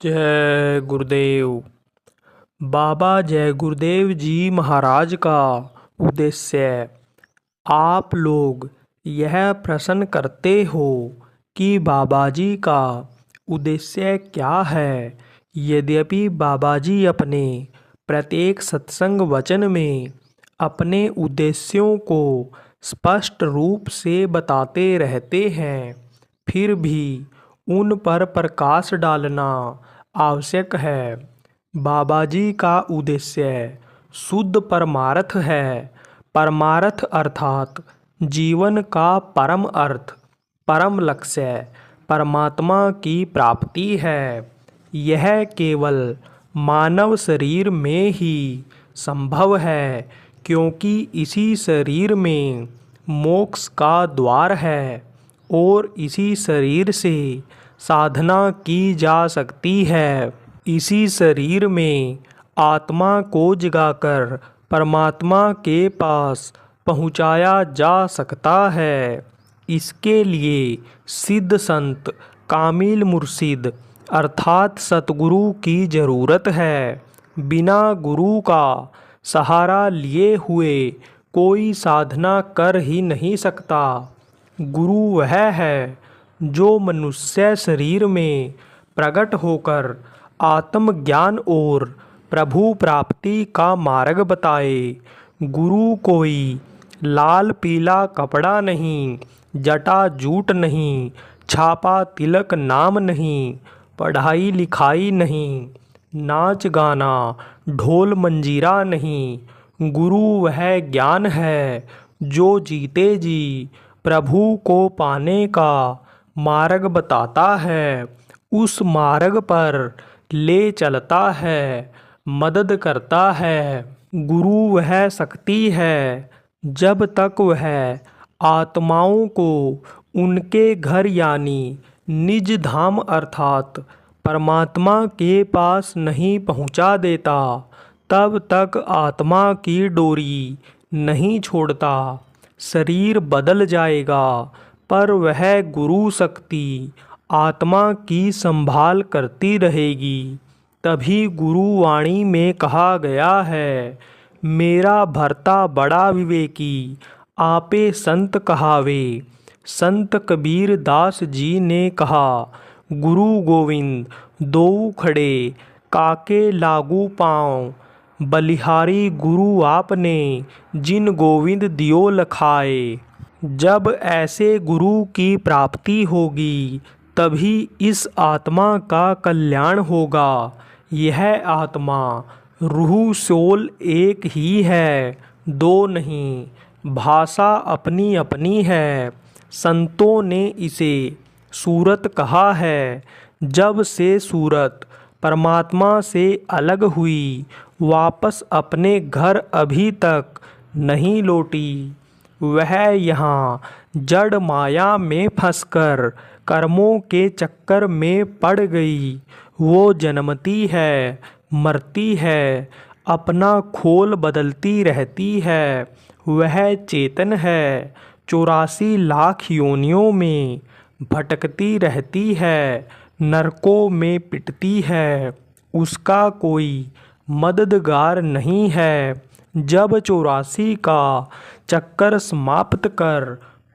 जय गुरुदेव। बाबा जय गुरुदेव जी महाराज का उद्देश्य। आप लोग यह प्रश्न करते हो कि बाबा जी का उद्देश्य क्या है। यद्यपि बाबा जी अपने प्रत्येक सत्संग वचन में अपने उद्देश्यों को स्पष्ट रूप से बताते रहते हैं, फिर भी उन पर प्रकाश डालना आवश्यक है। बाबा जी का उद्देश्य शुद्ध परमार्थ है। परमार्थ अर्थात जीवन का परम अर्थ, परम लक्ष्य परमात्मा की प्राप्ति है। यह केवल मानव शरीर में ही संभव है, क्योंकि इसी शरीर में मोक्ष का द्वार है और इसी शरीर से साधना की जा सकती है। इसी शरीर में आत्मा को जगाकर परमात्मा के पास पहुँचाया जा सकता है। इसके लिए सिद्ध संत, कामिल मुर्शिद अर्थात सतगुरु की ज़रूरत है। बिना गुरु का सहारा लिए हुए कोई साधना कर ही नहीं सकता। गुरु वह है जो मनुष्य शरीर में प्रकट होकर आत्मज्ञान और प्रभु प्राप्ति का मार्ग बताए। गुरु कोई लाल पीला कपड़ा नहीं, जटा जूट नहीं, छापा तिलक नाम नहीं, पढ़ाई लिखाई नहीं, नाच गाना ढोल मंजीरा नहीं। गुरु वह ज्ञान है जो जीते जी प्रभु को पाने का मार्ग बताता है, उस मार्ग पर ले चलता है, मदद करता है। गुरु वह शक्ति है जब तक वह आत्माओं को उनके घर यानी निज धाम अर्थात परमात्मा के पास नहीं पहुंचा देता, तब तक आत्मा की डोरी नहीं छोड़ता। शरीर बदल जाएगा पर वह गुरु शक्ति आत्मा की संभाल करती रहेगी। तभी गुरुवाणी में कहा गया है, मेरा भरता बड़ा विवेकी, आपे संत कहावे। संत कबीर दास जी ने कहा, गुरु गोविंद दोऊ खड़े, काके लागू पाँव। बलिहारी गुरु आपने, जिन गोविंद दियो लखाए। जब ऐसे गुरु की प्राप्ति होगी तभी इस आत्मा का कल्याण होगा। यह आत्मा रूह सोल एक ही है, दो नहीं। भाषा अपनी अपनी है। संतों ने इसे सूरत कहा है। जब से सूरत परमात्मा से अलग हुई, वापस अपने घर अभी तक नहीं लौटी। वह यहाँ जड़ माया में फंसकर कर्मों के चक्कर में पड़ गई। वो जन्मती है, मरती है, अपना खोल बदलती रहती है। वह चेतन है, 84 लाख योनियों में भटकती रहती है, नरकों में पिटती है। उसका कोई मददगार नहीं है। जब 84 का चक्कर समाप्त कर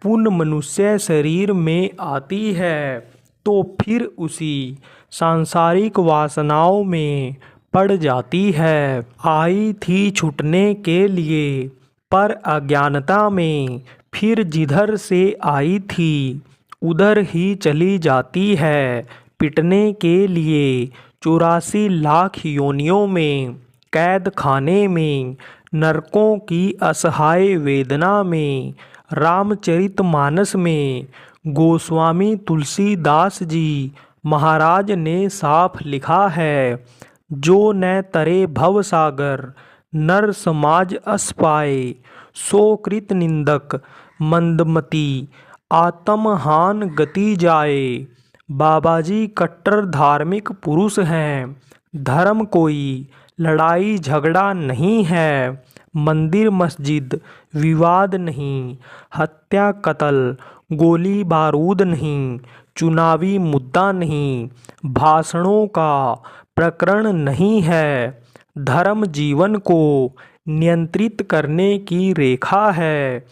पुण्य मनुष्य शरीर में आती है तो फिर उसी सांसारिक वासनाओं में पड़ जाती है। आई थी छूटने के लिए पर अज्ञानता में, फिर जिधर से आई थी उधर ही चली जाती है। पिटने के लिए 84 लाख योनियों में, कैद खाने में, नरकों की असहाय वेदना में। रामचरितमानस में गोस्वामी तुलसीदास जी महाराज ने साफ लिखा है, जो न तरे भव सागर नर समाज अस पाए। सो कृत निंदक मंदमती आत्महान गति जाए। बाबा जी कट्टर धार्मिक पुरुष हैं। धर्म कोई लड़ाई झगड़ा नहीं है। मंदिर मस्जिद विवाद नहीं, हत्या कत्ल गोली बारूद नहीं। चुनावी मुद्दा नहीं, भाषणों का प्रकरण नहीं है। धर्म जीवन को नियंत्रित करने की रेखा है,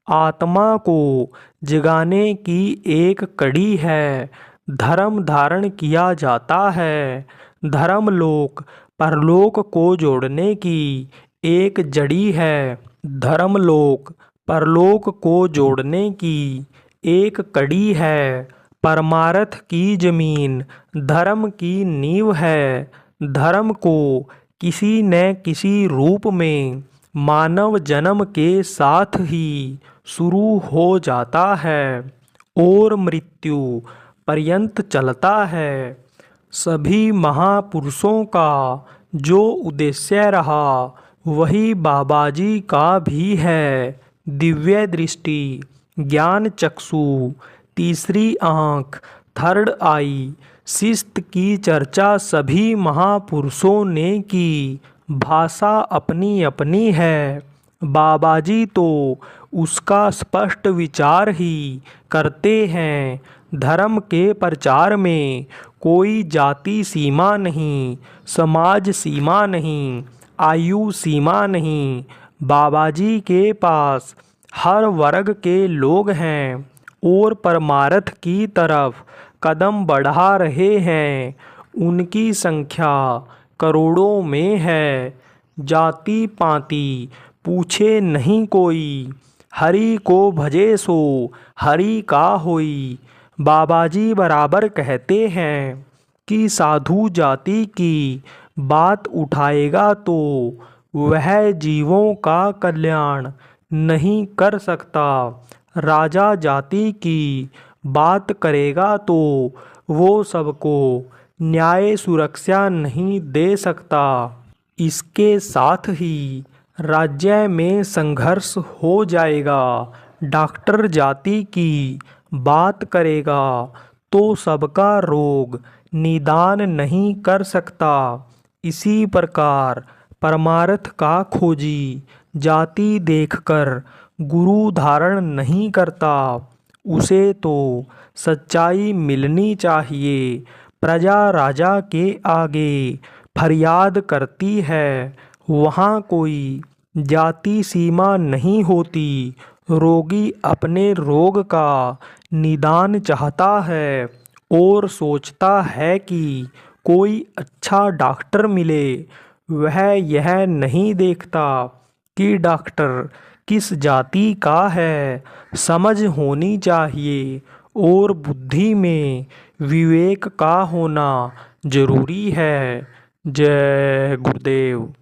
आत्मा को जगाने की एक कड़ी है। धर्म धारण किया जाता है, धर्मलोक परलोक को जोड़ने की एक जड़ी है। धर्मलोक परलोक को जोड़ने की एक कड़ी है। परमार्थ की जमीन धर्म की नींव है। धर्म को किसी न किसी रूप में मानव जन्म के साथ ही शुरू हो जाता है और मृत्यु पर्यंत चलता है। सभी महापुरुषों का जो उद्देश्य रहा वही बाबाजी का भी है। दिव्य दृष्टि, ज्ञान चक्षु, तीसरी आँख, थर्ड आई, शिस्त की चर्चा सभी महापुरुषों ने की। भाषा अपनी अपनी है, बाबाजी तो उसका स्पष्ट विचार ही करते हैं। धर्म के प्रचार में कोई जाति सीमा नहीं, समाज सीमा नहीं, आयु सीमा नहीं। बाबाजी के पास हर वर्ग के लोग हैं और परमार्थ की तरफ कदम बढ़ा रहे हैं। उनकी संख्या करोड़ों में है। जाति पाति पूछे नहीं कोई, हरि को भजे सो हरि का होई। बाबाजी बराबर कहते हैं कि साधु जाति की बात उठाएगा तो वह जीवों का कल्याण नहीं कर सकता। राजा जाति की बात करेगा तो वो सबको न्याय सुरक्षा नहीं दे सकता। इसके साथ ही राज्य में संघर्ष हो जाएगा। डॉक्टर जाति की बात करेगा तो सबका रोग निदान नहीं कर सकता। इसी प्रकार परमार्थ का खोजी जाति देखकर गुरु धारण नहीं करता। उसे तो सच्चाई मिलनी चाहिए। प्रजा राजा के आगे फरियाद करती है, वहाँ कोई जाति सीमा नहीं होती। रोगी अपने रोग का निदान चाहता है और सोचता है कि कोई अच्छा डॉक्टर मिले। वह यह नहीं देखता कि डॉक्टर किस जाति का है। समझ होनी चाहिए और बुद्धि में विवेक का होना जरूरी है। जय गुरुदेव।